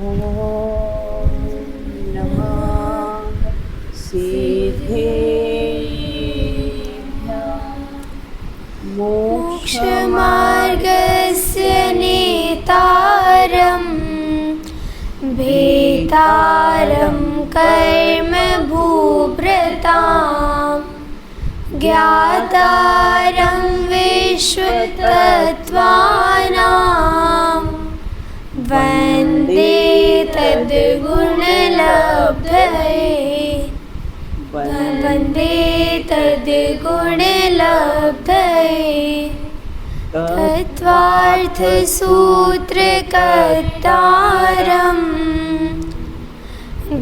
ॐ नमः सिद्धेभ्यः मोक्षमार्गस्य नेतारं भेतारं कर्मभूभृतां ज्ञातारं विश्वतत्त्वानां वन्दे तद्गुणलब्धये वन्दे तद्गुणलब्धये तत्त्वार्थसूत्रकर्तारं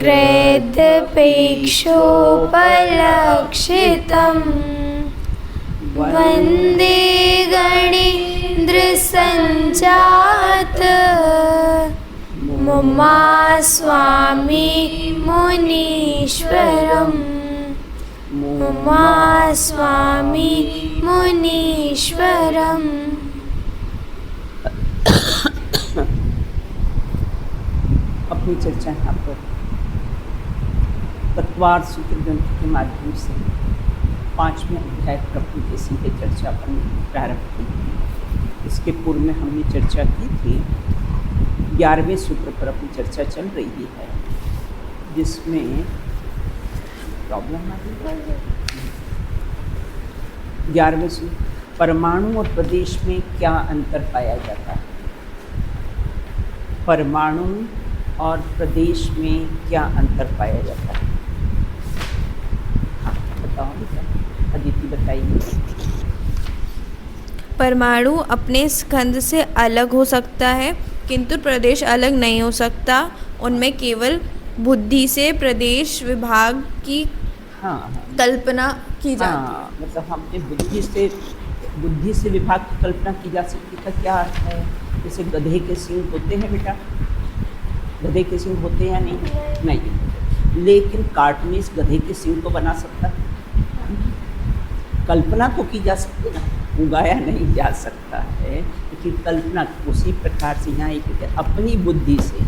ग्रैद्धपेक्षोपलक्षितं वन्दे गणेन्द्रसञ्जात मुमा स्वामी मुनीश्वरम् मुमा स्वामी मुनीश्वरम्। अपनी चर्चा यहाँ पर तत्वार्थ सूत्र ग्रंथ के माध्यम से 5वें अध्याय प्रकृति के सीधे चर्चा पर प्रारंभ की। इसके पूर्व में हमने चर्चा की थी 11वें सूत्र पर अपनी चर्चा चल रही है, जिसमें प्रॉब्लम आ रही है। 11वें सूत्र, परमाणु और प्रदेश में क्या अंतर पाया जाता है? परमाणु और प्रदेश में क्या अंतर पाया जाता है? हाँ बताओ बेटा, अदिति बताइए। परमाणु अपने स्कंद से अलग हो सकता है, किंतु प्रदेश अलग नहीं हो सकता। उनमें केवल बुद्धि से प्रदेश विभाग की कल्पना की जाती है। मतलब हमने बुद्धि से विभाग की कल्पना की जा सकती है। क्या अर्थ है? जैसे गधे के सींग होते हैं बेटा, गधे के सींग होते हैं या नहीं, लेकिन कार्टूनिस्ट गधे के सींग को बना सकता है। कल्पना तो की जा सकती है ना, उगाया नहीं जा सकता है, लेकिन कल्पना उसी प्रकार से यहाँ एक अपनी बुद्धि से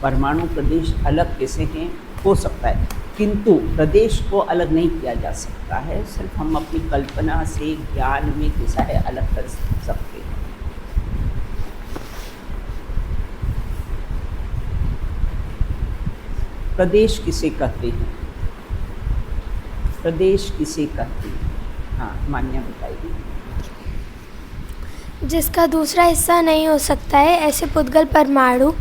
परमाणु प्रदेश अलग कैसे हैं हो सकता है, किंतु प्रदेश को अलग नहीं किया जा सकता है। सिर्फ हम अपनी कल्पना से ज्ञान में कैसा है अलग कर सकते हैं। प्रदेश किसे कहते हैं? प्रदेश किसे कहते हैं? हाँ मान्या बताइए। जिसका दूसरा हिस्सा नहीं हो सकता है, ऐसे पुद्गल परमाणु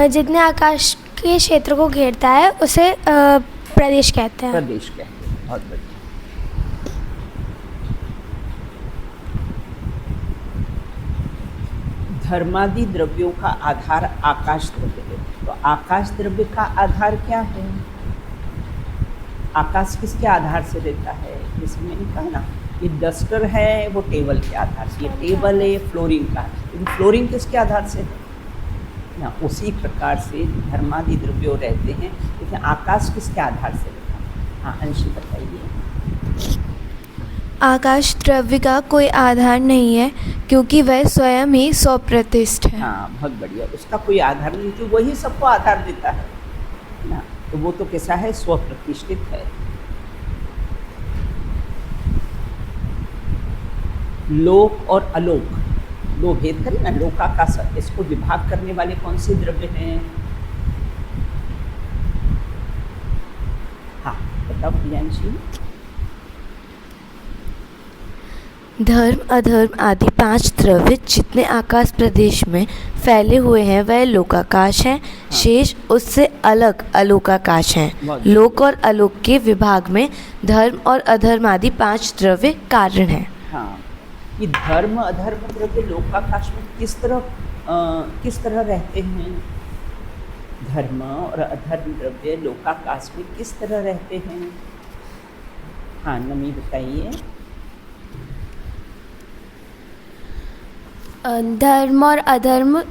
जितने आकाश के क्षेत्र को घेरता है उसे प्रदेश कहते हैं। प्रदेश कहते हैं, बहुत बढ़िया। धर्मादि द्रव्यों का आधार आकाश द्रव्य है, तो आकाश द्रव्य का आधार क्या है? आकाश किसके आधार से रहता है? जैसे मैंने कहा ना, ये डस्टर है वो टेबल के आधार से, ये टेबल है फ्लोरिंग का, लेकिन फ्लोरिंग किसके आधार से है ना? उसी प्रकार से धर्मादि द्रव्य रहते हैं, लेकिन आकाश किसके आधार से रहता है? हाँ अंशी बताइए। आकाश द्रव्य का कोई आधार नहीं है, क्योंकि वह स्वयं ही स्वप्रतिष्ठ है। हाँ बहुत बढ़िया, उसका कोई आधार नहीं, तो वही सबको आधार देता है ना, तो वो तो कैसा है? स्वप्रतिष्ठित है। लोक और अलोक दो भेद करें ना, लोकाकाश, इसको विभाग करने वाले कौन से द्रव्य हैं? हाँ बताओ प्रियांशी। धर्म अधर्म आदि 5 द्रव्य जितने आकाश प्रदेश में फैले हुए हैं वह लोकाकाश हैं। शेष उससे अलग अलोकाकाश हैं। लोक और अलोक के विभाग में धर्म और अधर्म आदि 5 द्रव्य कारण हैं। हाँ, ये धर्म अधर्म द्रव्य लोकाकाश में किस तरह रहते हैं? धर्म और अधर्म द्रव्य लोकाकाश में किस तरह रहते हैं? हाँ नमी बताइए। धर्म और अधर्म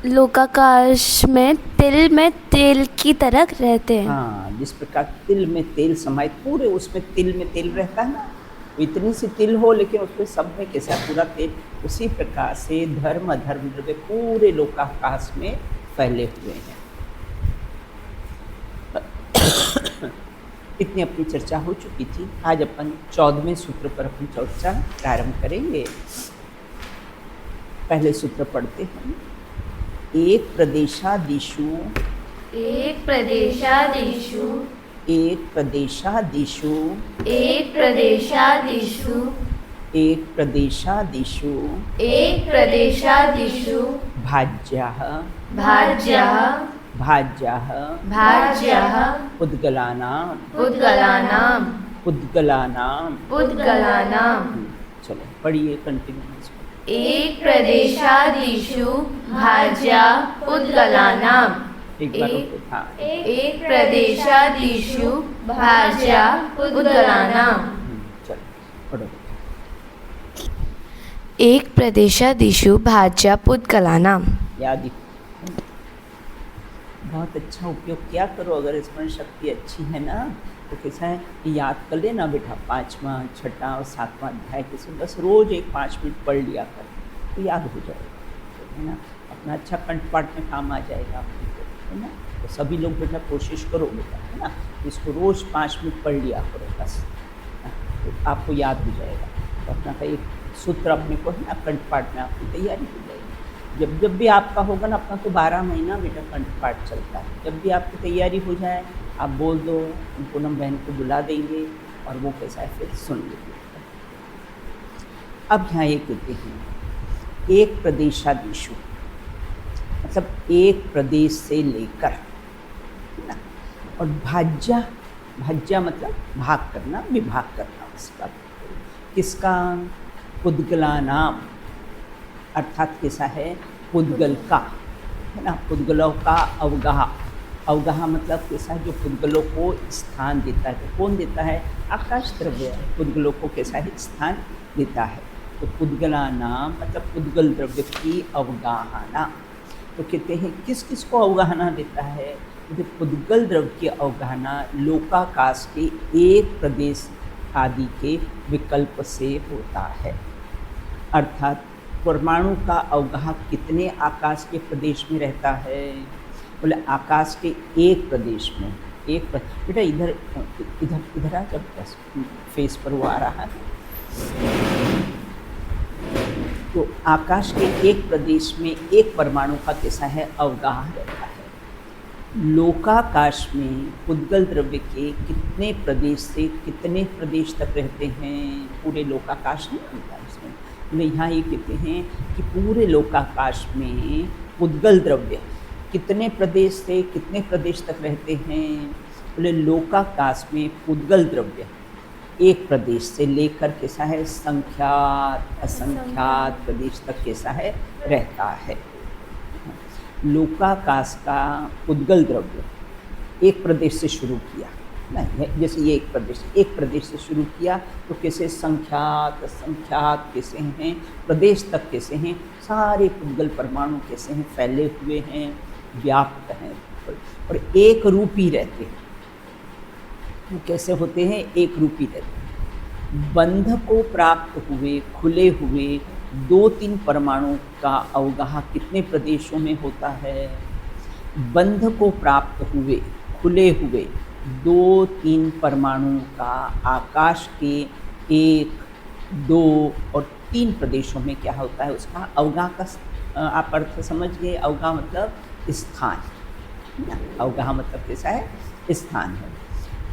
लोकाकाश में तेल की तरह रहते हैं। हाँ, जिस प्रकार तिल में तेल समाये, पूरे उसमें तिल में तेल रहता है ना, इतनी सी तिल हो लेकिन उसमें सब में कैसा पूरा तेल, उसी प्रकार से धर्म अधर्म द्रव्य पूरे लोकाकाश में फैले हुए हैं। इतनी अपनी चर्चा हो चुकी थी। आज अपन 14वें सूत्र पर अपनी चर्चा प्रारंभ करेंगे। पहले सूत्र पढ़ते हैं। एक प्रदेशादिषु एक प्रदेशादिषु एक प्रदेशादिषु एक प्रदेशादिषु एक प्रदेशादिषु एक प्रदेशादिषु भाज्यः भाज्यः भाज्यः भाज्यः उद्गलानाम् उद्गलानाम् उद्गलानाम् उद्गलानाम्। चलो पढ़िए, कंटिन्यू। एक प्रदेशादिषु भाज्या उद्गलानाम्। एक बार और, हाँ। एक प्रदेशादिषु भाज्या उद्गलानाम्। चलो पढ़ो। एक प्रदेशादिषु भाज्या उद्गलानाम्। याद बहुत अच्छा उपयोग किया करो। अगर स्मरण शक्ति अच्छी है ना तो कैसा है कि याद कर लेना बेटा। 5वां 6वां और 7वां अध्याय कैसे बस रोज एक 5 मिनट पढ़ लिया कर तो याद हो जाएगा, है ना। अपना अच्छा कंठपाठ में काम आ जाएगा आपको, है ना। तो सभी लोग बेटा कोशिश करो बेटा, है ना। इसको रोज़ 5 मिनट पढ़ लिया करो बस, तो आपको याद हो जाएगा। तो अपना का एक सूत्र अपने को, है ना, कंठपाठ में आपकी तैयारी हो जाएगी। जब भी आपका होगा ना, अपना तो 12 महीना बेटा कंठपाठ चलता है। जब भी आपकी तैयारी हो जाए आप बोल दो, उनको पूनम बहन को बुला देंगे और वो कैसा है फिर सुन लेंगे। अब यहाँ ये कहते हैं एक प्रदेशादिषु, मतलब एक प्रदेश से लेकर, है ना। और भाज्या, भाज्या मतलब भाग करना, विभाग करना उसका। किसका? उद्गलानाम, अर्थात कैसा है पुद्गल का, है ना। पुद्गलों का अवगाह, अवगाह मतलब कैसा है जो पुद्गलों को स्थान देता है। तो कौन देता है? आकाश द्रव्य पुद्गलों को कैसा है स्थान देता है। तो पुद्गलानाम मतलब पुद्गल द्रव्य की अवगाहना। तो कहते हैं किस किस को अवगाहना देता है? तो पुद्गल द्रव्य की अवगाहना लोकाकाश के एक प्रदेश आदि के विकल्प से होता है। अर्थात परमाणु का अवगाह कितने आकाश के प्रदेश में रहता है? बोले आकाश के एक प्रदेश में। एक बेटा इधर इधर इधर आ, जब बस फेस पर वो आ रहा है। तो आकाश के एक प्रदेश में एक परमाणु का कैसा है अवगाह रहता है। लोकाकाश में पुद्गल द्रव्य के कितने प्रदेश से कितने प्रदेश तक रहते हैं? पूरे लोकाकाश में होता है इसमें। बोले यहाँ ये कहते हैं कि पूरे लोकाकाश में पुद्गल द्रव्य कितने प्रदेश से कितने प्रदेश तक रहते हैं? बोले लोकाकाश में पुद्गल द्रव्य एक प्रदेश से लेकर कैसा है संख्यात असंख्यात प्रदेश तक कैसा है रहता है। लोकाकाश का पुद्गल द्रव्य एक प्रदेश से शुरू किया ना, जैसे ये एक प्रदेश से शुरू किया तो कैसे संख्यात असंख्यात कैसे हैं, प्रदेश तक कैसे हैं, सारे पुद्गल परमाणु कैसे हैं, फैले हुए हैं, व्याप्त हैं और एक रूपी रहते हैं। तो कैसे होते हैं? एक रूपी रहते हैं। बंध को प्राप्त हुए खुले हुए 2-3 परमाणु का अवगाह कितने प्रदेशों में होता है? बंध को प्राप्त हुए खुले हुए 2-3 परमाणु का आकाश के 1, 2 और 3 प्रदेशों में क्या होता है? उसका अवगाह का आप अर्थ समझ गए। अवगाह मतलब स्थान, अवगाह मतलब कैसा है? स्थान है।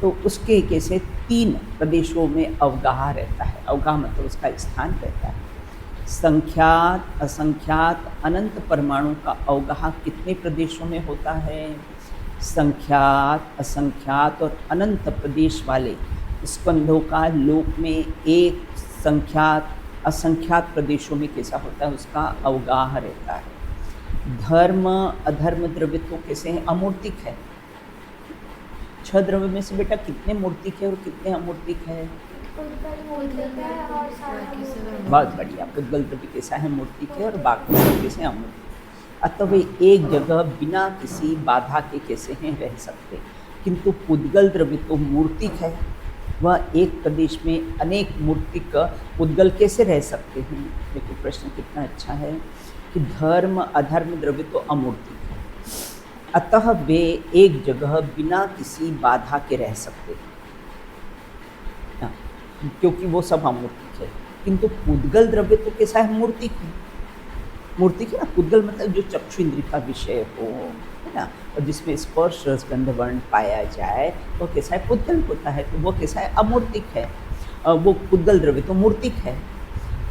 तो उसके कैसे 3 प्रदेशों में अवगाह रहता है। अवगाह मतलब उसका स्थान रहता है। संख्यात असंख्यात अनंत परमाणु का अवगाह कितने प्रदेशों में होता है? संख्यात असंख्यात और अनंत प्रदेश वाले स्कंधों का लोक में एक संख्यात असंख्यात प्रदेशों में कैसा होता है? उसका अवगाह रहता है। धर्म अधर्म द्रव्य तो कैसे हैं? अमूर्तिक है। 6 द्रव्य में से बेटा कितने मूर्तिक है और कितने अमूर्तिक है? बहुत बढ़िया। पुद्गल द्रव्य कैसा है? मूर्तिक है और बाकी कैसे अमूर्तिक। अतः वे एक जगह बिना किसी बाधा के कैसे हैं रह सकते, किंतु पुद्गल द्रव्य तो मूर्तिक है। वह एक प्रदेश में अनेक मूर्तिक पुद्गल कैसे रह सकते हैं? देखो प्रश्न कितना अच्छा है कि धर्म अधर्म द्रव्य तो अमूर्तिक है, अतः वे एक जगह बिना किसी बाधा के रह सकते। क्योंकि वो सब अमूर्तिक है। किंतु पुद्गल द्रव्य तो कैसा है, मूर्तिक है। मूर्तिक है ना, पुद्गल मतलब जो चक्षु इंद्रिय का विषय हो, है ना, और जिसमें स्पर्श रस गंध वर्ण पाया जाए तो कैसा है, पुद्गल होता है। तो वो कैसा है, अमूर्तिक है। वो पुद्गल द्रव्य तो मूर्तिक है।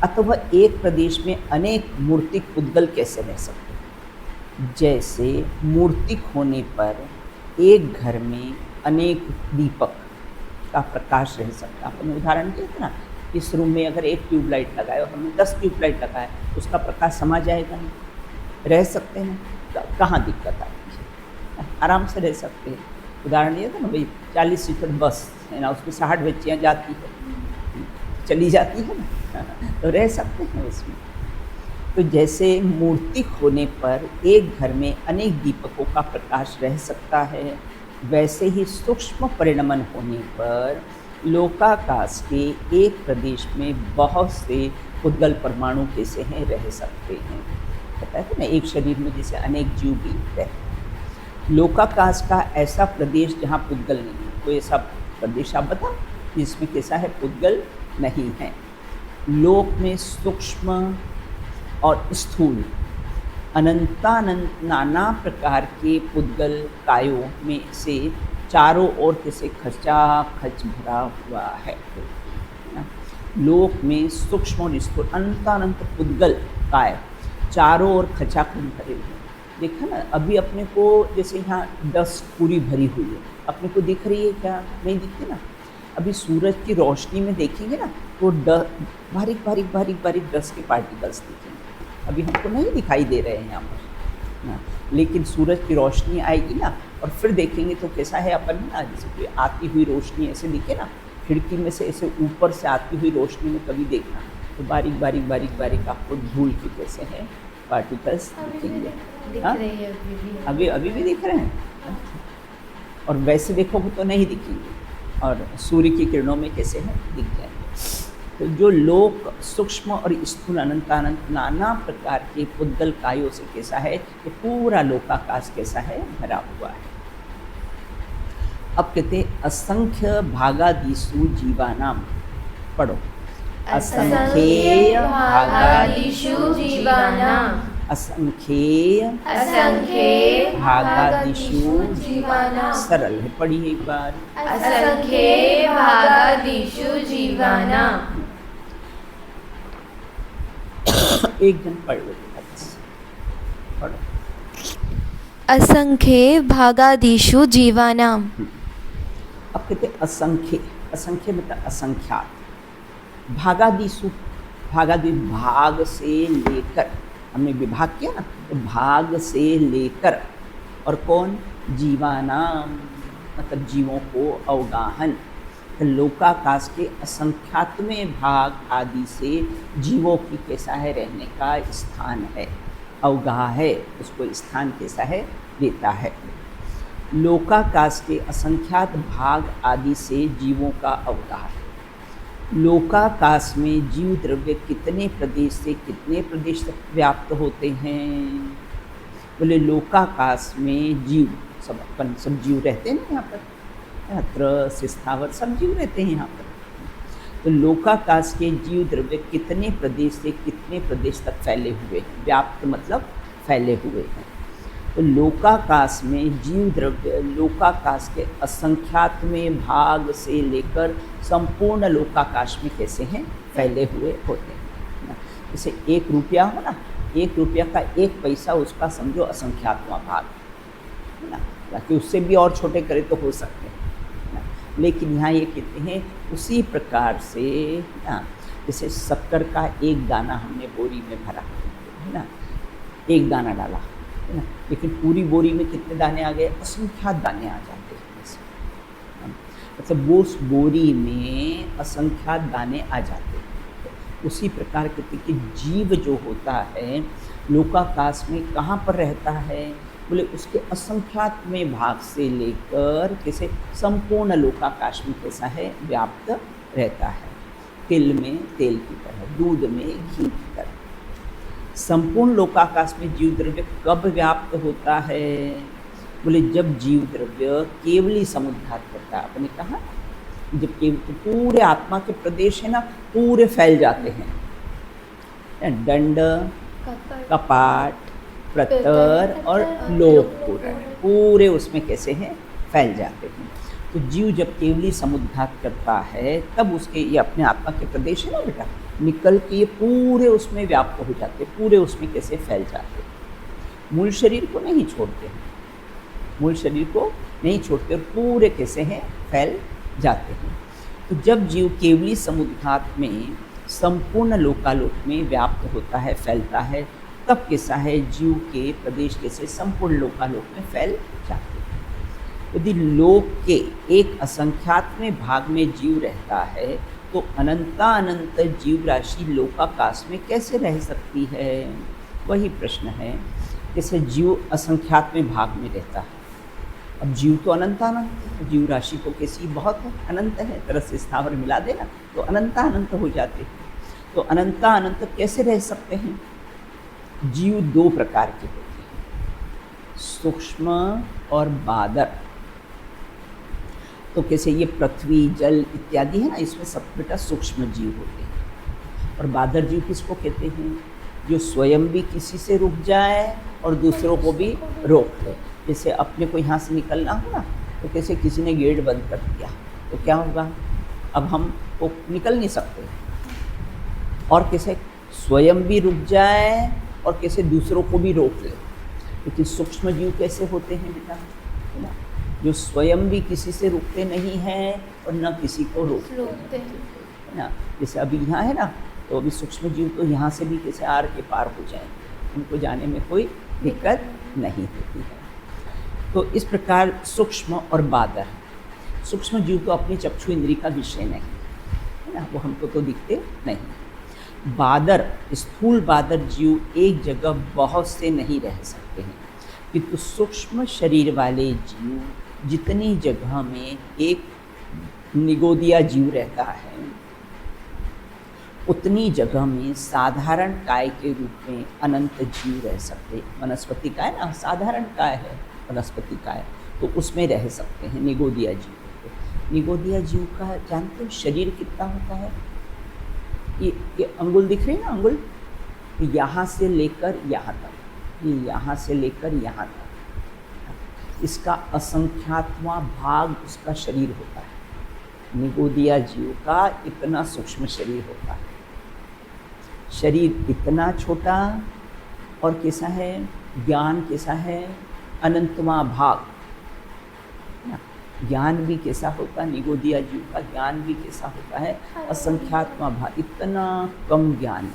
अथवा एक प्रदेश में अनेक मूर्तिक पुद्गल कैसे रह सकते हैं? जैसे मूर्तिक होने पर एक घर में अनेक दीपक का प्रकाश रह सकता है। आपने उदाहरण दिया था ना, इस रूम में अगर एक ट्यूबलाइट लगाए और हमने 10 ट्यूबलाइट लगाए, उसका प्रकाश समा जाएगा नहीं, रह सकते हैं। कहाँ दिक्कत आती है, आराम से रह सकते हैं। उदाहरण दिया था ना भाई, 40 सीटर बस है ना, उसमें 60 बच्चियाँ जाती है, चली जाती है ना, तो रह सकते हैं उसमें। तो जैसे मूर्तिक होने पर एक घर में अनेक दीपकों का प्रकाश रह सकता है, वैसे ही सूक्ष्म परिणमन होने पर लोकाकाश के एक प्रदेश में बहुत से पुद्गल परमाणु कैसे हैं, रह सकते हैं। पता है ना, एक शरीर में जैसे अनेक जीव भी रहते हैं। लोकाकाश का ऐसा प्रदेश जहाँ पुद्गल नहीं है, कोई ऐसा प्रदेश आप बताओ जिसमें कैसा है, पुद्गल नहीं है। लोक में सूक्ष्म और स्थूल अनंतानंत नाना प्रकार के पुद्गल कायों में से चारों ओर कैसे खचा खच भरा हुआ है। लोक में सूक्ष्म और स्थूल अनंतानंत पुद्गल काय चारों ओर खचाखच भरे हुए। देखा ना, अभी अपने को जैसे यहाँ डस्ट पूरी भरी हुई है, अपने को दिख रही है क्या? नहीं दिखती ना। अभी सूरज की रोशनी में देखेंगे ना तो बारीक बारीक बारीक बारीक डस्ट के पार्टिकल्स दिखेंगे। अभी हमको नहीं दिखाई दे रहे हैं यहाँ पर ना, लेकिन सूरज की रोशनी आएगी ना और फिर देखेंगे तो कैसा है, अपन ना जैसे कोई आती हुई रोशनी ऐसे दिखे ना, खिड़की में से ऐसे ऊपर से आती हुई रोशनी में कभी देखना तो बारीक बारीक बारीक बारीक आपको धूल के कैसे हैं पार्टिकल्स दिखेंगे। अभी भी दिख रहे हैं, और वैसे देखोगे तो नहीं दिखेंगे, और सूर्य की किरणों में कैसे हैं, दिख जाएंगे। तो जो लोक सूक्ष्म और स्थूल अनंतानंत नाना प्रकार के पुद्गल कायों से कैसा है, कि पूरा लोकाकाश कैसा है, भरा हुआ है। अब कहते असंख्य भागादिषु जीवानाम, पढ़ो, असंख्य भागादिषु जीवानाम, असंख्य भागादिषु जीवानाम। सरल है, पढ़िए एक बार, असंख्य भागादिषु जीवानाम। एक जन पढ़ लो, पढ़ो। असंख्य भागादिषु जीवानाम। अब कहते असंख्य, असंख्य मतलब असंख्यात, भागादिषु, भागादि भाग से लेकर, हमने विभाग किया ना, तो भाग से लेकर, और कौन, जीवानाम मतलब जीवों को अवगाहन। तो लोकाकाश के असंख्यातमें भाग आदि से जीवों की कैसा है, रहने का स्थान है, अवगाह है, उसको स्थान कैसा है, देता है। लोकाकाश के असंख्यात भाग आदि से जीवों का अवगाह है। लोकाकाश में जीव द्रव्य कितने प्रदेश से कितने प्रदेश तक व्याप्त होते हैं? बोले लोकाकाश में जीव सब, अपन सब जीव रहते हैं ना यहाँ पर, अत्र स्थावर सब जीव रहते हैं यहाँ पर। तो लोकाकाश के जीव द्रव्य कितने प्रदेश से कितने प्रदेश तक फैले हुए हैं? व्याप्त मतलब फैले हुए हैं। तो लोकाकाश में जीव द्रव्य लोकाकाश के असंख्यातमें भाग से लेकर संपूर्ण लोकाकाश में कैसे हैं, फैले हुए होते हैं। जैसे 1 रुपया हो ना, 1 रुपया का 1 पैसा उसका समझो असंख्यातवां भाग है ना, ताकि उससे भी और छोटे करे तो हो सकते हैं ना। लेकिन यहाँ ये कहते हैं उसी प्रकार से ना, जैसे शक्कर का 1 दाना हमने बोरी में भरा है ना, 1 दाना डाला है ना, लेकिन पूरी बोरी में कितने दाने आ गए, असंख्यात दाने आ जाते हैं। मतलब वो उस बोरी में असंख्यात दाने आ जाते हैं। उसी प्रकार कहते कि जीव जो होता है लोकाकाश में कहाँ पर रहता है, बोले उसके असंख्यात में भाग से लेकर कैसे संपूर्ण लोकाकाश में कैसा है, व्याप्त रहता है। तिल में तेल की तरह, दूध में घी की तरह। संपूर्ण लोकाकाश में जीव द्रव्य कब व्याप्त होता है, बोले जब जीव द्रव्य केवली समुद्घात करता है। आपने कहा जब केवली पूरे आत्मा के प्रदेश है ना, पूरे फैल जाते हैं। दंड, कपाट, प्रतर और लोकपूर्ण पूरे उसमें कैसे हैं, फैल जाते हैं। तो जीव जब केवली समुद्घात करता है तब उसके ये अपने आत्मा के प्रदेश है ना बेटा, निकल के ये पूरे उसमें व्याप्त हो जाते, पूरे उसमें कैसे फैल जाते। मूल शरीर को नहीं छोड़ते, मूल शरीर को नहीं छोड़ते, पूरे कैसे हैं, फैल जाते हैं। तो जब जीव केवली समुद्घात में संपूर्ण लोकालोक में व्याप्त होता है, फैलता है, तब कैसा है, जीव के प्रदेश कैसे संपूर्ण लोकालोक में फैल जाते हैं। यदि लोक के एक असंख्यात्मय भाग में जीव रहता है तो अनंत जीव राशि लोकाकाश में कैसे रह सकती है, वही प्रश्न है। जैसे जीव असंख्यात्मय भाग में रहता है, अब जीव तो अनंत जीव राशि तो कैसी बहुत है, अनंत है, तरह से स्थावर मिला देना तो अनंत हो जाते हैं। तो अनंत कैसे रह सकते हैं। जीव दो प्रकार के होते हैं, सूक्ष्म और बादर। तो कैसे ये पृथ्वी, जल इत्यादि है ना, इसमें सब बेटा सूक्ष्म जीव होते हैं। और बादर जीव किसको कहते हैं, जो स्वयं भी किसी से रुक जाए और दूसरों को भी रोक ले। जैसे अपने को यहाँ से निकलना हो ना, तो कैसे किसी ने गेट बंद कर दिया तो क्या होगा, अब हम वो निकल नहीं सकते। और कैसे स्वयं भी रुक जाए और कैसे दूसरों को भी रोक ले। लेकिन सूक्ष्म जीव कैसे होते हैं बेटा, है ना, जो स्वयं भी किसी से रुकते नहीं हैं और न किसी को रोकते हैं, है ना। जैसे अभी यहाँ है ना, तो अभी सूक्ष्म जीव तो यहाँ से भी कैसे आर के पार हो जाएंगे, उनको जाने में कोई दिक्कत नहीं होती है। तो इस प्रकार सूक्ष्म और बादर, सूक्ष्म जीव तो अपनी चक्षु इंद्रिय का विषय नहीं है ना, वो हमको तो दिखते नहीं। बादर, स्थूल बादर जीव एक जगह बहुत से नहीं रह सकते हैं, किंतु सूक्ष्म शरीर वाले जीव जितनी जगह में एक निगोदिया जीव रहता है, उतनी जगह में साधारण काय के रूप में अनंत जीव रह सकते। वनस्पति काय ना, साधारण काय है वनस्पति काय, तो उसमें रह सकते हैं निगोदिया जीव। निगोदिया जीव का जानते हो शरीर कितना होता है, ये अंगुल दिख रही है ना, अंगुल यहाँ से लेकर यहाँ तक, ये यहाँ से लेकर यहाँ तक, इसका असंख्यातवां भाग उसका शरीर होता है। निगोदिया जीव का इतना सूक्ष्म शरीर होता है। शरीर इतना छोटा और कैसा है, ज्ञान कैसा है, अनंतवां भाग। ज्ञान भी कैसा होता है, निगोदिया जीव का ज्ञान भी कैसा होता है, असंख्यात्मा भाग, इतना कम ज्ञान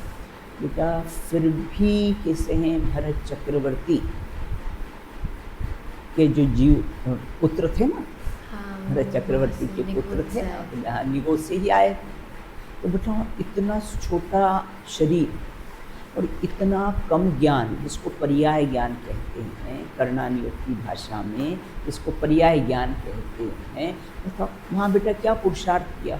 बेटा। फिर भी कैसे हैं, भरत चक्रवर्ती के जो जीव पुत्र थे ना, भरत चक्रवर्ती के पुत्र थे ना, निगोद से ही आए। तो बेटा इतना छोटा शरीर और इतना कम ज्ञान, जिसको पर्याय ज्ञान कहते हैं, कर्णानियोग की भाषा में इसको पर्याय ज्ञान कहते हैं। तो वहाँ बेटा क्या पुरुषार्थ किया,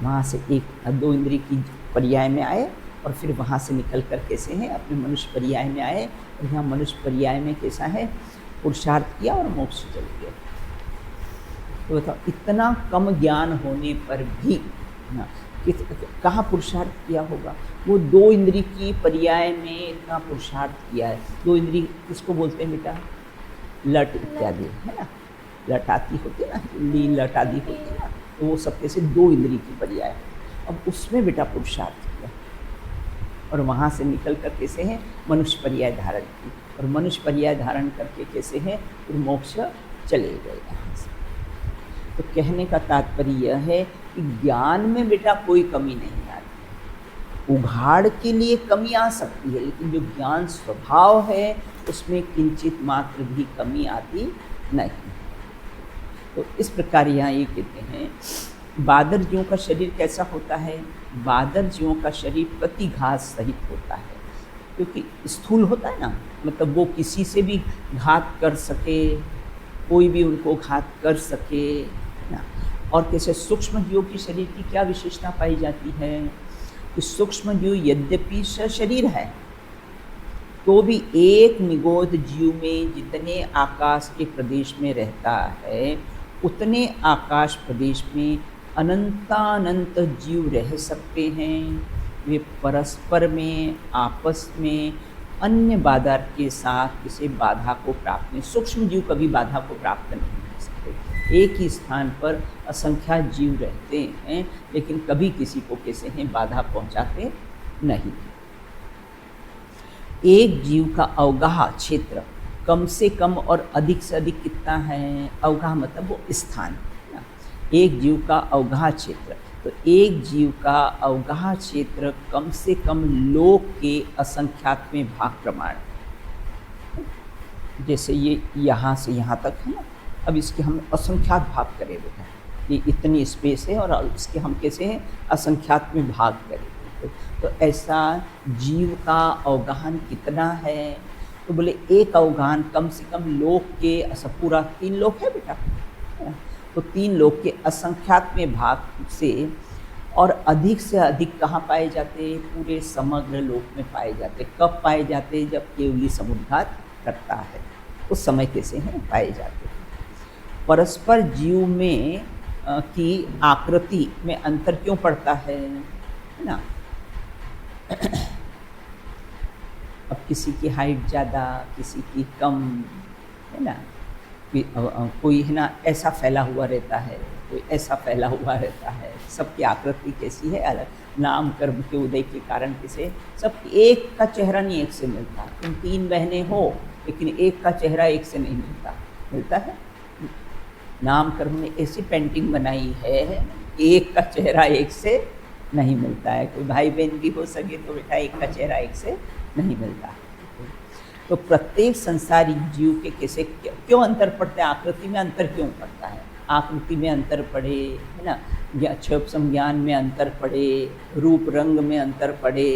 वहाँ से एक दो इंद्रिय की पर्याय में आए और फिर वहाँ से निकल कर कैसे हैं अपने मनुष्य पर्याय में आए, और यहाँ मनुष्य पर्याय में कैसा है पुरुषार्थ किया और मोक्ष चल गया। तो बताओ इतना कम ज्ञान होने पर भी ना कहाँ पुरुषार्थ किया होगा। वो दो इंद्रिय की पर्याय में इतना पुरुषार्थ किया है। दो इंद्रिय किसको बोलते हैं बेटा, लट इत्यादि है ना, लट आती होती है ना, लीन लट आदि होती है ना, तो वो सब कैसे दो इंद्रिय की पर्याय। अब उसमें बेटा पुरुषार्थ किया और वहाँ से निकल कर कैसे हैं मनुष्य पर्याय धारण की, और मनुष्य पर्याय धारण करके कैसे हैं फिर मोक्ष चले गए यहाँ से। तो कहने का तात्पर्य यह है कि ज्ञान में बेटा कोई कमी नहीं आती। उघाड़ के लिए कमी आ सकती है, लेकिन जो ज्ञान स्वभाव है उसमें किंचित मात्र भी कमी आती नहीं। तो इस प्रकार यहाँ ये कहते हैं बादर जीवों का शरीर कैसा होता है। बादर जीवों का शरीर प्रतिघात सहित होता है, क्योंकि स्थूल होता है ना, मतलब वो किसी से भी घात कर सके, कोई भी उनको घात कर सके ना। और कैसे सूक्ष्म जीवों की शरीर की क्या विशेषता पाई जाती है कि सूक्ष्म जीव यद्यपि शरीर है तो भी एक निगोद जीव में जितने आकाश के प्रदेश में रहता है उतने आकाश प्रदेश में अनंतानंत जीव रह सकते हैं। वे परस्पर में, आपस में, अन्य बाधा के साथ किसी बाधा को प्राप्त नहीं, सूक्ष्म जीव कभी बाधा को प्राप्त नहीं कर सकते। एक ही स्थान पर असंख्यात जीव रहते हैं, लेकिन कभी किसी को कैसे हैं बाधा पहुंचाते नहीं। एक जीव का अवगाह क्षेत्र कम से कम और अधिक से अधिक कितना है? अवगाह मतलब वो स्थान, एक जीव का अवगाह क्षेत्र, तो एक जीव का अवगाह क्षेत्र कम से कम लोक के असंख्यात में भाग प्रमाण। जैसे ये यहाँ से यहाँ तक है ना, अब इसके हम असंख्यात भाग करें बेटा, ये इतनी स्पेस है और इसके हम कैसे हैं असंख्यात में भाग करें। तो ऐसा जीव का अवगाहन कितना है? तो बोले एक अवगाहन कम से कम लोक के, पूरा 3 लोक है बेटा, तो 3 लोक के असंख्यात में भाग से और अधिक से अधिक कहाँ पाए जाते? पूरे समग्र लोक में पाए जाते। कब पाए जाते? जब केवली समुद्घात करता है, उस समय कैसे हैं पाए जाते। परस्पर जीव में की आकृति में अंतर क्यों पड़ता है ना? अब किसी की हाइट ज़्यादा, किसी की कम, है ना, कोई है ना ऐसा फैला हुआ रहता है, कोई ऐसा फैला हुआ रहता है। सबकी आकृति कैसी है? अलग। नाम कर्म के उदय के कारण किसे सब एक का चेहरा नहीं एक से मिलता। तुम 3 बहनें हो, लेकिन एक का चेहरा एक से नहीं मिलता है। नाम कर्म ने ऐसी पेंटिंग बनाई है, एक का चेहरा एक से नहीं मिलता है। कोई भाई बहन भी हो सके तो बेटा एक का चेहरा एक से नहीं मिलता है। तो प्रत्येक संसारी जीव के कैसे क्यों अंतर पड़ते हैं? आकृति में अंतर क्यों पड़ता है? आकृति में अंतर पड़े, है ना, या क्षोभसम ज्ञान में अंतर पड़े, रूप रंग में अंतर पड़े,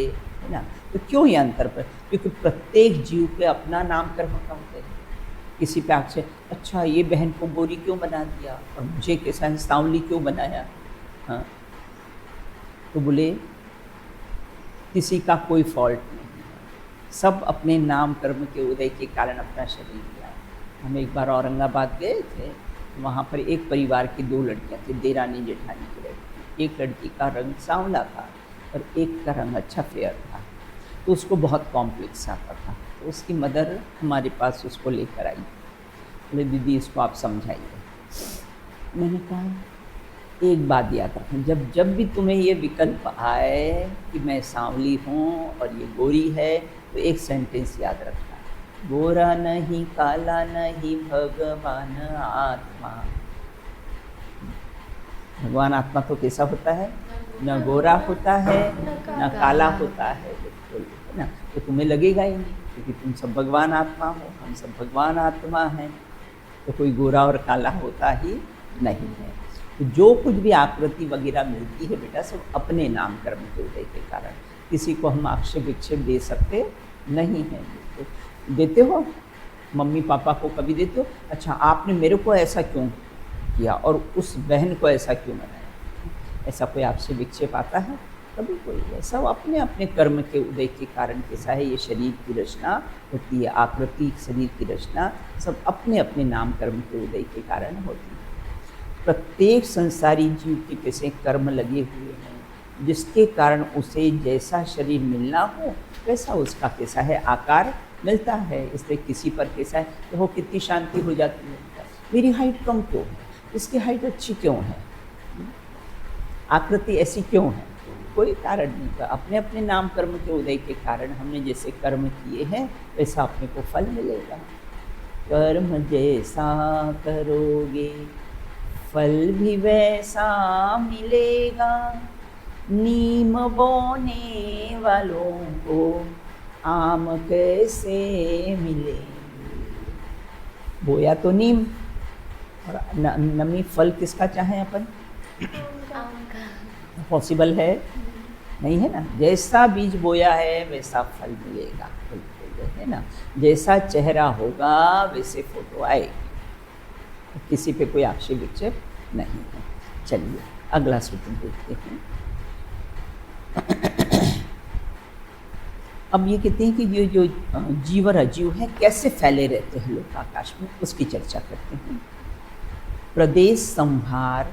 है ना, तो क्यों ये अंतर पड़े? क्योंकि प्रत्येक जीव पे अपना नाम कर्म का होता है। किसी पे आक्षेप, अच्छा ये बहन को गोरी क्यों बना दिया और मुझे कैसा है सांवली क्यों बनाया? हाँ, तो बोले किसी का कोई फॉल्ट नहीं, सब अपने नाम कर्म के उदय के कारण अपना शरीर लिया। हम एक बार औरंगाबाद गए थे, वहाँ पर एक परिवार की 2 लड़कियाँ थी, देरानी जेठानी की लड़की। एक लड़की का रंग सांवला था और एक का रंग अच्छा फेयर था, तो उसको बहुत कॉम्प्लेक्स आता था। तो उसकी मदर हमारे पास उसको लेकर आई, बोले दीदी इसको आप समझाइए। मैंने कहा एक बात याद रखना, जब भी तुम्हें ये विकल्प आए कि मैं सांवली हूँ और ये गोरी है, तो एक सेंटेंस याद रखना, गोरा नहीं काला नहीं भगवान आत्मा। भगवान आत्मा तो कैसा होता है? न गोरा होता है न काला होता है, बिल्कुल, है ना। तो तुम्हें लगेगा ही नहीं, क्योंकि तुम सब भगवान आत्मा हो, हम सब भगवान आत्मा हैं, तो कोई गोरा और काला होता ही नहीं है। तो जो कुछ भी आकृति वगैरह मिलती है बेटा, सब अपने नाम कर्म के उदय के कारण। किसी को हम आक्षेप विक्षेप दे सकते नहीं हैं। तो देते हो मम्मी पापा को कभी देते हो, अच्छा आपने मेरे को ऐसा क्यों किया और उस बहन को ऐसा क्यों बनाया? ऐसा कोई आक्षेप विक्षेप आता है? कभी कोई ऐसा। वो अपने अपने कर्म के उदय के कारण कैसा है, ये शरीर की रचना होती है, आकृति शरीर की रचना सब अपने अपने नाम कर्म के उदय के कारण होती है। प्रत्येक संसारी जीव के कैसे कर्म लगे हुए हैं, जिसके कारण उसे जैसा शरीर मिलना हो वैसा उसका कैसा है आकार मिलता है। इसलिए किसी पर कैसा है तो वो कितनी शांति हो जाती है, मेरी हाइट कम क्यों है, इसकी हाइट अच्छी क्यों है, आकृति ऐसी क्यों है, कोई कारण नहीं था। अपने अपने नाम कर्म के उदय के कारण हमने जैसे कर्म किए हैं वैसा अपने को फल मिलेगा। कर्म जैसा करोगे फल भी वैसा मिलेगा, नीम बोने वालों को आम कैसे मिले। बोया तो नीम और नमी फल किसका चाहें अपन? पॉसिबल है नहीं, है ना। जैसा बीज बोया है वैसा फल मिलेगा, बिल्कुल, है ना। जैसा चेहरा होगा वैसे फोटो आएगी, किसी पे कोई आक्षेप विक्षेप नहीं है। चलिए अगला सूत्र देखते हैं। अब ये कहते हैं कि ये जो जीव और अजीव है कैसे फैले रहते हैं लोक आकाश में, उसकी चर्चा करते हैं। प्रदेश संभार,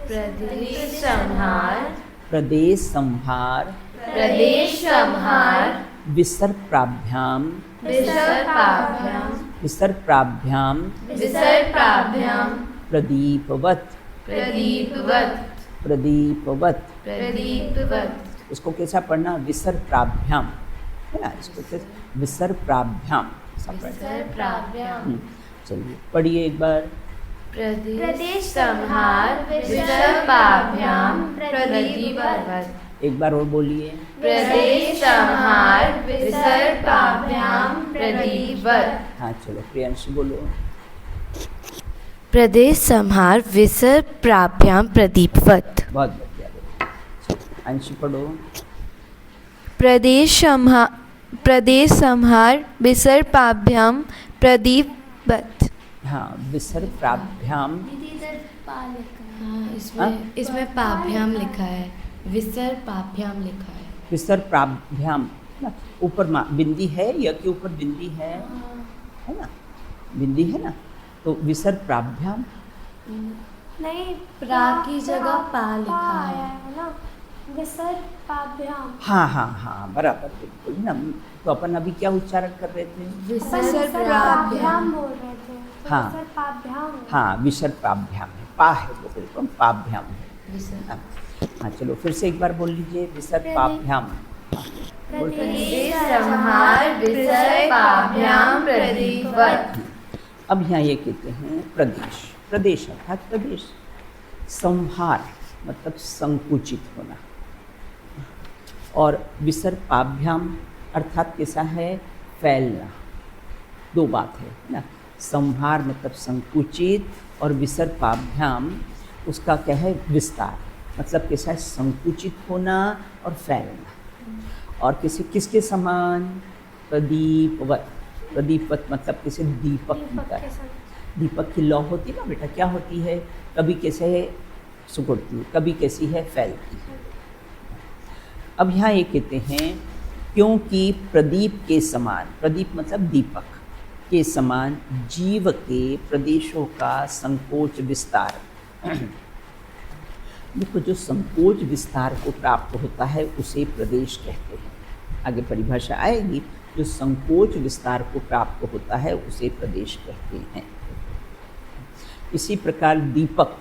प्रदेश संहार, प्रदेश संभार, प्रदेश संहार, विसर्पाभ्याम, विसर्पाभ्याम, विसर्पाभ्याम, विसर्पाभ्याम, प्रदीपवत, प्रदीपवत, प्रदीपवत। प्रदीपवत। इसको कैसा पढ़ना? विसर्पाभ्याम, है ना? इसको कैसे? विसर्पाभ्याम, ऐसा पढ़ना। विसर्पाभ्याम। चलिए पढ़िए एक बार। प्रदेश संहार, विसर्पाभ्याम, प्रदीपवत। एक बार और बोलिए। प्रदेश संहार, विसर्पाभ्याम, प्रदीपवत। हाँ चलो प्रियांशु बोलो। प्रदेश संहार, विसर्पाभ्याम, प्रदीपवत। बहुत बढ़िया बोलो। अंशु पढ़ो। प्रदेश संहार विसर्पाभ्याम प्रदीपवत। हाँ विसर्पाभ्याम। इसमें पाभ्याम लिखा है, विसर्पाभ्याम लिखा है। विसर्पाभ्याम ना, ऊपर बिंदी है, या के ऊपर बिंदी है ना? बिंदी है ना, तो विसर्पाभ्याम। नहीं, प्रा की जगह पा लिखा है ना, विसर्पाभ्याम। हाँ हाँ हाँ बराबर बिल्कुल ना। तो अपन अभी क्या उच्चारण कर रहे थे? विसर्पाभ्याम बोल रहे थे, तो हाँ। विसर्पाभ्याम। हाँ विसर्पाभ्याम है, पा है वो बिल्कुल, पाभ्याम है। हाँ चलो फिर से एक बार बोल लीजिए। विसर्पाभ्याम। प्रदेश संहार, विसर्पाभ्याम, प्रदीपवत। अब यहाँ ये कहते हैं प्रदेश। प्रदेश अर्थात प्रदेश। संहार मतलब संकुचित होना, और विसर्पाभ्याम अर्थात कैसा है? फैलना। दो बात है ना। संहार मतलब संकुचित, और विसर्पाभ्याम उसका क्या है? विस्तार। मतलब कैसा है? संकुचित होना और फैलना। और किसके समान? प्रदीपवत। प्रदीपवत मतलब कैसे? दीपक की तरह। दीपक की लौ होती है ना बेटा, क्या होती है? कभी कैसे है? सिकुड़ती है, कभी कैसी है? फैलती है। अब यहाँ ये कहते हैं क्योंकि प्रदीप के समान, प्रदीप मतलब दीपक के समान, जीव के प्रदेशों का संकोच विस्तार। देखो जो संकोच विस्तार को प्राप्त होता है उसे प्रदेश कहते हैं। आगे परिभाषा आएगी। जो संकोच विस्तार को प्राप्त होता है उसे प्रदेश कहते हैं। इसी प्रकार दीपक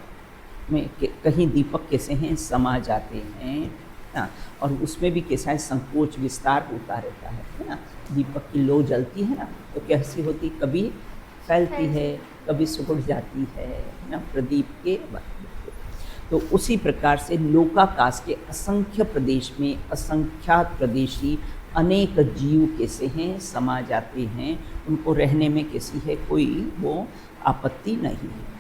में कहीं दीपक कैसे हैं? समा जाते हैं ना, और उसमें भी कैसा है? संकोच विस्तार होता रहता है ना। दीपक की लो जलती है ना, तो कैसी होती? कभी फैलती है, कभी सिकुड़ जाती है ना, प्रदीप के वक्त। तो उसी प्रकार से लोकाकाश के असंख्य प्रदेश में असंख्यात प्रदेशी अनेक जीव कैसे हैं? समा जाते हैं। उनको रहने में कैसी है? कोई वो आपत्ति नहीं है।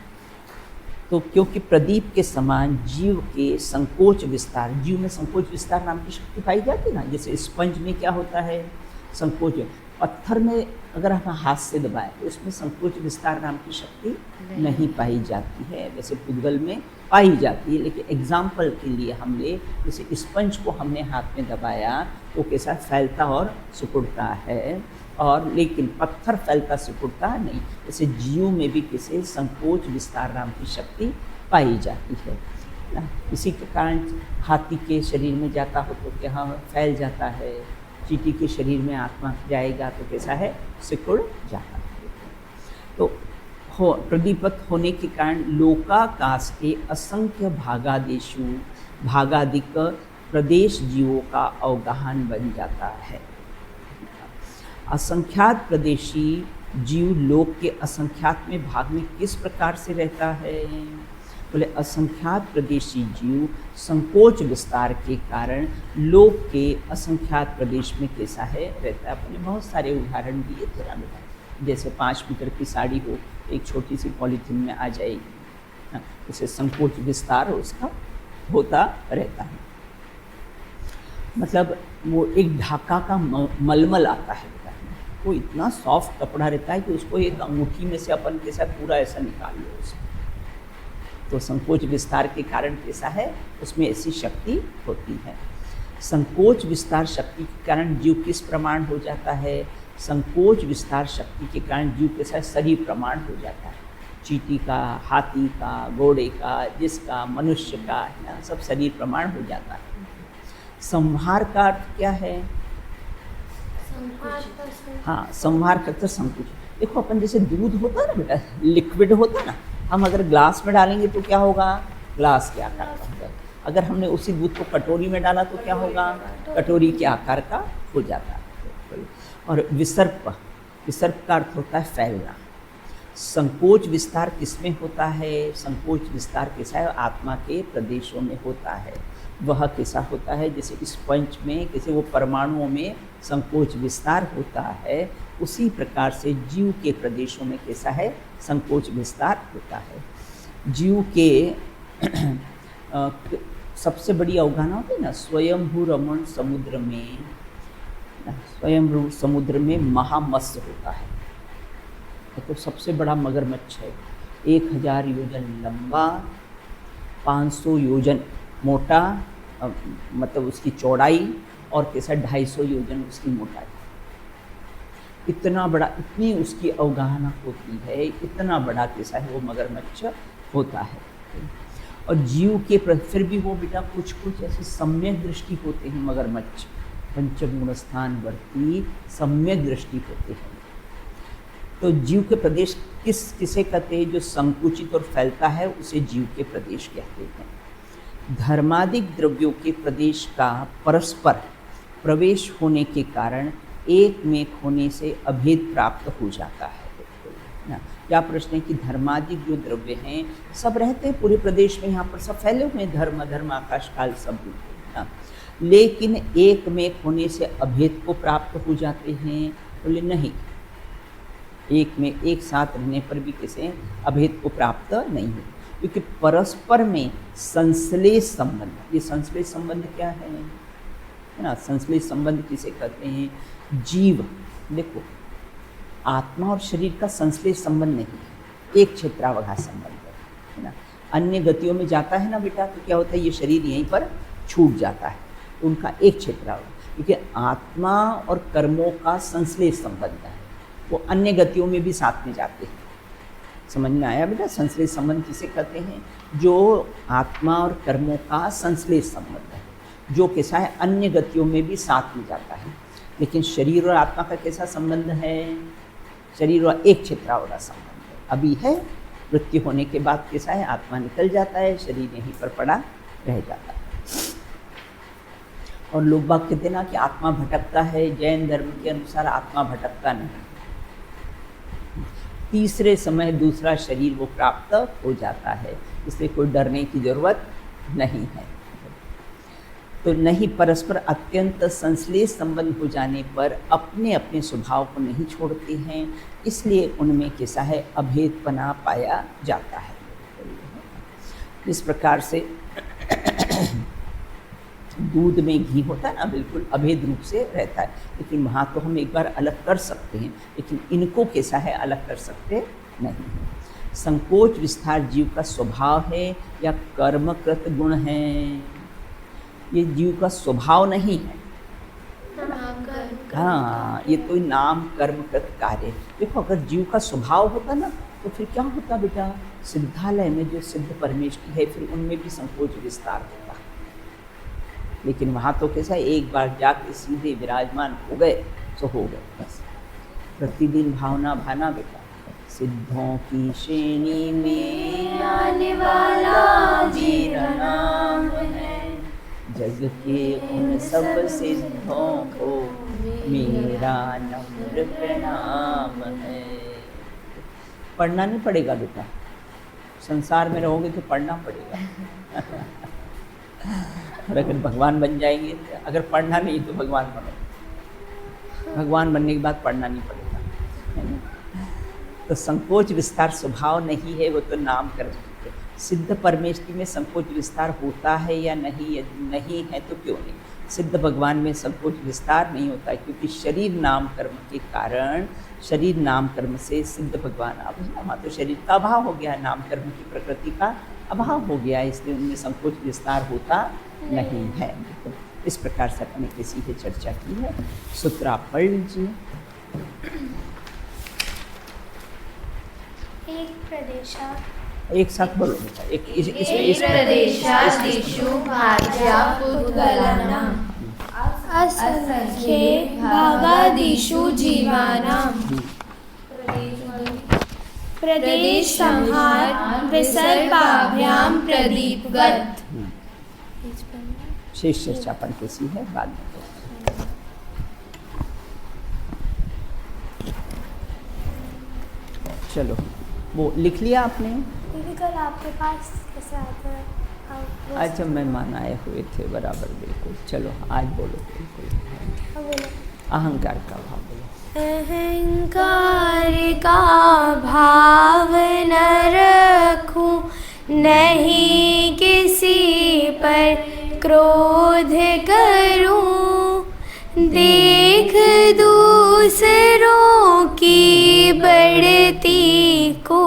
तो क्योंकि प्रदीप के समान जीव के संकोच विस्तार, जीव में संकोच विस्तार नाम की शक्ति पाई जाती है ना। जैसे स्पंज में क्या होता है? संकोच। पत्थर में अगर हम हाथ से दबाएं तो उसमें संकोच विस्तार नाम की शक्ति नहीं पाई जाती है। वैसे पुद्गल में पाई जाती है, लेकिन एग्जाम्पल के लिए हमने जैसे स्पंज को हमने हाथ में दबाया तो कैसा फैलता और सिकुड़ता है, और लेकिन पत्थर फैलता सिकुड़ता नहीं। जैसे जीव में भी किसी संकोच विस्तार नाम की शक्ति पाई जाती है ना। इसी के कारण हाथी के शरीर में जाता हो तो क्या फैल जाता है, चींटी के शरीर में आत्मा जाएगा तो कैसा है? सिकुड़ जाता है। तो प्रदीपत होने के कारण लोकाकाश के असंख्य भागादिक प्रदेश जीवों का अवगाहन बन जाता है। असंख्यात प्रदेशी जीव लोक के असंख्यात में भाग में किस प्रकार से रहता है? बोले असंख्यात प्रदेशी जीव संकोच विस्तार के कारण लोक के असंख्यात प्रदेश में कैसा है? रहता है। अपने बहुत सारे उदाहरण दिए थे ना बेटा। जैसे 5 मीटर की साड़ी हो, एक छोटी सी पॉलीथीन में आ जाएगी, उसे संकोच विस्तार उसका होता रहता है। मतलब वो एक ढाका का मलमल आता है, वो इतना सॉफ्ट कपड़ा रहता है कि उसको एक अंगूठी में से अपन के साथ पूरा ऐसा निकाल लो उसे, तो संकोच विस्तार के कारण कैसा है? उसमें ऐसी शक्ति होती है। संकोच विस्तार शक्ति के कारण जीव किस प्रमाण हो जाता है? संकोच विस्तार शक्ति के कारण जीव कैसा है? शरीर प्रमाण हो जाता है। चींटी का, हाथी का, घोड़े का, जिसका, मनुष्य का, है ना, सब शरीर प्रमाण हो जाता है। संहार का अर्थ क्या है? हाँ, संहार का अर्थ संकुचित। देखो अपन जैसे दूध होता है ना बेटा, लिक्विड होता है ना, हम अगर ग्लास में डालेंगे तो क्या होगा? ग्लास के आकार का होगा। अगर हमने उसी दूध को कटोरी में डाला तो क्या होगा? कटोरी के आकार का हो जाता है। और विसर्प, विसर्प का अर्थ होता है फैलना। संकोच विस्तार किसमें होता है? संकोच विस्तार कैसा है? आत्मा के प्रदेशों में होता है। वह कैसा होता है? जैसे स्पंज में कैसे वो परमाणुओं में संकोच विस्तार होता है, उसी प्रकार से जीव के प्रदेशों में कैसा है? संकोच विस्तार होता है। जीव के सबसे बड़ी अवगाहना होती है ना, स्वयंभू रमण समुद्र में, स्वयंभू समुद्र में महामत्स्य होता है। तो सबसे बड़ा मगरमच्छ है, 1000 योजन लंबा, 500 योजन मोटा, मतलब उसकी चौड़ाई, और कैसा 250 योजन उसकी मोटाई। इतना बड़ा, इतनी उसकी अवगाहना होती है, इतना बड़ा कैसा है वो मगरमच्छ होता है। और जीव के फिर भी वो बेटा कुछ कुछ ऐसे सम्यक दृष्टि होते हैं मगरमच्छ, पंचगुण स्थान वर्ती सम्यक दृष्टि होते हैं। तो जीव के प्रदेश किसे कहते हैं? जो संकुचित और फैलता है उसे जीव के प्रदेश कहते हैं। धर्मादिक द्रव्यों के प्रदेश का परस्पर प्रवेश होने के कारण एक में होने से अभेद प्राप्त हो जाता है ना। क्या प्रश्न है कि धर्मादिक जो द्रव्य हैं सब रहते हैं पूरे प्रदेश में, यहाँ पर सब फैले हुए हैं, धर्म अधर्म आकाश काल सब ना, लेकिन एक में होने से अभेद को प्राप्त हो जाते हैं। बोले नहीं, एक में एक साथ रहने पर भी किसी अभेद को प्राप्त नहीं है, क्योंकि परस्पर में संश्लेष संबंध। ये संश्लेष संबंध क्या है ना? संश्लेष संबंध किसे कहते हैं? जीव, देखो आत्मा और शरीर का संश्लेष संबंध नहीं है, एक क्षेत्रावघात संबंध है ना। अन्य गतियों में जाता है ना बेटा, तो क्या होता है? ये शरीर यहीं पर छूट जाता है, तो उनका एक क्षेत्रावघात। क्योंकि आत्मा और कर्मों का संश्लेष संबंध है, वो अन्य गतियों में भी साथ में जाते हैं। समझ में आया बेटा? संश्लेष संबंध किसे कहते हैं? जो आत्मा और कर्मों का संश्लेष संबंध है, जो कैसा है? अन्य गतियों में भी साथ में जाता है। लेकिन शरीर और आत्मा का कैसा संबंध है? शरीर और एक क्षेत्रावघात संबंध है। अभी है, मृत्यु होने के बाद कैसा है? आत्मा निकल जाता है, शरीर यहीं पर पड़ा रह जाता है। और लोग बाग कहते हैं ना कि आत्मा भटकता है, जैन धर्म के अनुसार आत्मा भटकता नहीं, तीसरे समय दूसरा शरीर वो प्राप्त हो जाता है, इसलिए कोई डरने की जरूरत नहीं है। तो नहीं, परस्पर अत्यंत संश्लेष संबंध हो जाने पर अपने अपने स्वभाव को नहीं छोड़ते हैं, इसलिए उनमें कैसा है? अभेदपना पाया जाता है। इस प्रकार से दूध में घी होता है ना, बिल्कुल अभेद रूप से रहता है, लेकिन वहाँ तो हम एक बार अलग कर सकते हैं, लेकिन इनको कैसा है? अलग कर सकते नहीं है। संकोच विस्तार जीव का स्वभाव है या कर्मकृत गुण है? ये जीव का स्वभाव नहीं है, हाँ, ये कोई नाम कर्मकृत कार्य। देखो अगर जीव का स्वभाव होता ना तो फिर क्या होता बेटा? सिद्धालय में जो सिद्ध परमेश्वर है फिर उनमें भी संकोच विस्तार होता, लेकिन वहाँ तो कैसा, एक बार जाके सीधे विराजमान हो गए तो हो गए बस। प्रतिदिन भावना भाना बेटा, सिद्धों की श्रेणी में आने वाला मेरा नाम है, जग के उन सब सिद्धों को मेरा नम्र प्रणाम है। पढ़ना नहीं पड़ेगा बेटा, संसार में रहोगे तो पढ़ना पड़ेगा। और अगर भगवान बन जाएंगे, अगर पढ़ना नहीं तो भगवान बनो, भगवान बनने के बाद पढ़ना नहीं पड़ेगा, है ना। तो संकोच विस्तार स्वभाव नहीं है, वो तो नाम कर सकते। सिद्ध परमेश्वरी में संकोच विस्तार होता है या नहीं? यदि नहीं है तो क्यों नहीं? सिद्ध भगवान में संकोच विस्तार नहीं होता है, क्योंकि शरीर नाम कर्म के कारण, शरीर नाम कर्म से सिद्ध भगवान, अब वहाँ तो शरीर का अभाव हो गया, नाम कर्म की प्रकृति का अभाव हो गया, इसलिए उनमें संकोच विस्तार होता नहीं है। तो इस प्रकार से अपने किसी की चर्चा की है। सूत्र आप पढ़ लीजिए। एक प्रदेशा एक साथ बोलो बेटा, प्रदेशादिषु भाज्या पुद्गलानाम् असंख्ये भागादिषु जीवानां प्रदेश संहार विसर्गाभ्यां प्रदीपगत। शेष चर्चा अपन किसी है बाद में। चलो वो लिख लिया आपने? कल आपके पास कैसे आता है? आज जब मेहमान आए हुए थे बराबर, बिल्कुल। चलो आज बोलो, बिल्कुल अहंकार का भाव बोलो। अहंकार का भाव न रखूं, नहीं किसी पर क्रोध करूं, देख दूसरों की बढ़ती को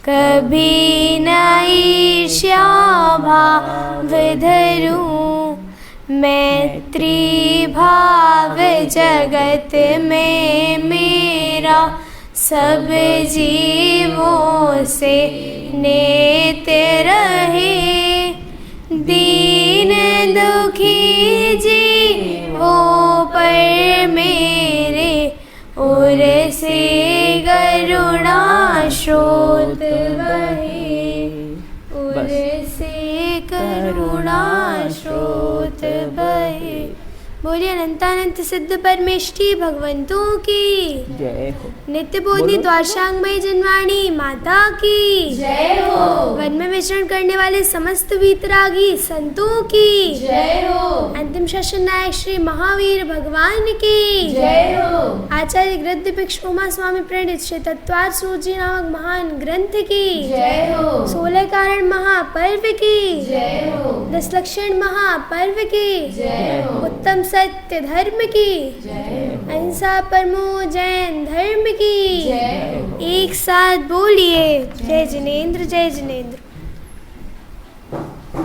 कभी न ईर्ष्या भाव धरूं, मैत्री भाव जगत में मेरा सब जीवों से नेत रहे, दीन दुखी जीवों पर मेरे और से करुणा स्रोत बहे, और से करुणा स्रोत बहे। बोलिए अनंतानंत सिद्ध परमेष्ठी भगवंतों की जय हो। नित्य बोधि द्वारशांगमयी जनवाणी माता की जय हो। वन में विचरण करने वाले समस्त वीतरागी संतों की जय हो। अंतिम शासन नायक श्री महावीर भगवान की जय हो। आचार्य गृध्रभिक्षु उमा स्वामी प्रणीत श्री तत्वार्थ सूची नामक महान ग्रंथ की जय हो। 16 कारण महापर्व की जय हो। 10 लक्षण महापर्व की जय हो। उत्तम सत्य धर्म की जय हो। अहिंसा परमो जैन धर्म की जय हो। एक साथ बोलिए जय जिनेंद्र जय जिनेंद्र।